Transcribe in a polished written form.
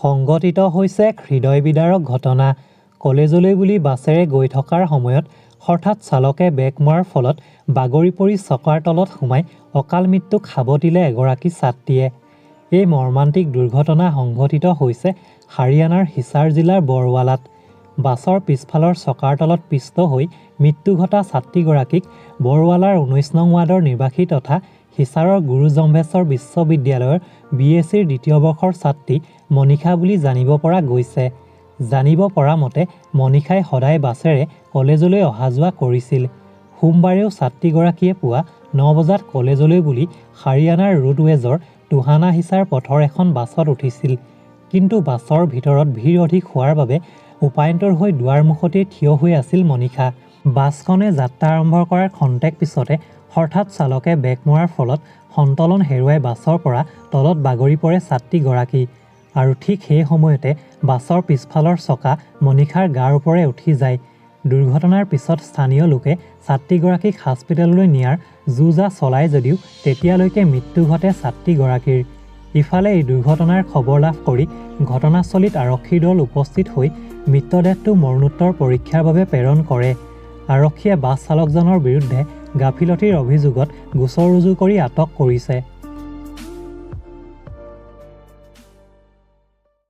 সংঘটিত হৈছে এক হৃদয় বিদাৰক ঘটনা। কলেজলৈ বুলি বাছেৰে গৈ থকাৰ সময়ত হঠাৎ চালকে ব্ৰেক মৰাৰ ফলত বাগৰি পৰি চকাৰ তলত সোমাই অকাল মৃত্যুক সাৱটিলে এগৰাকী ছাত্ৰীয়ে। এই মৰ্মান্তিক দুৰ্ঘটনা সংঘটিত হৈছে হাৰিয়ানাৰ হিছাৰ জিলাৰ বৰৱালাত। বাছৰ পিছফালৰ চকাৰ তলত পিষ্ট হৈ মৃত্যু ঘটা ছাত্ৰীগৰাকীক বৰৱালাৰ 19 নং ৱাৰ্ডৰ নিবাসী তথা হিছাৰৰ গুৰু জম্ভেশ্বৰ বিশ্ববিদ্যালয়ৰ BSCৰ দ্বিতীয় বৰ্ষৰ ছাত্ৰী মনিষা বুলি জানিব পৰা গৈছে। জানিব পৰা মতে মনিষাই সদায় বাছেৰে কলেজলৈ অহা যোৱা কৰিছিল। সোমবাৰেও ছাত্ৰীগৰাকীয়ে পুৱা 9 বজাত কলেজলৈ বুলি হাৰিয়ানাৰ ৰোডৱেজৰ টুহানা হিছাৰ পথৰ এখন বাছত উঠিছিল। কিন্তু বাছৰ ভিতৰত ভিৰ অধিক হোৱাৰ বাবে উপায়ন্তৰ হৈ দুৱাৰমুখতেই থিয় হৈ আছিল মনিষা। বাছখনে যাত্ৰা আৰম্ভ কৰাৰ খন্তেক পিছতে হঠাৎ চালকে ব্ৰেক মৰাৰ ফলত সন্তলন হেৰুৱাই বাছৰ পৰা তলত বাগৰি পৰে ছাত্ৰীগৰাকী। আৰু ঠিক সেই সময়তে বাছৰ পিছফালৰ চকা মনিষাৰ গাৰ ওপৰে উঠি যায়। দুৰ্ঘটনাৰ পিছত স্থানীয় লোকে ছাত্ৰীগৰাকীক হাস্পিটেললৈ নিয়াৰ যো-জা চলায় যদিও তেতিয়ালৈকে মৃত্যু ঘটে ছাত্ৰীগৰাকীৰ। ইফালে এই দুৰ্ঘটনাৰ খবৰ লাভ কৰি ঘটনাস্থলীত আৰক্ষীৰ দল উপস্থিত হৈ মৃতদেহটো মৰণোত্তৰ পৰীক্ষাৰ বাবে প্ৰেৰণ কৰে। আৰক্ষীয়ে বাছ চালকজনৰ বিৰুদ্ধে গাফিলতিৰ অভিযোগত গোচৰ ৰুজু কৰি আটক কৰিছে।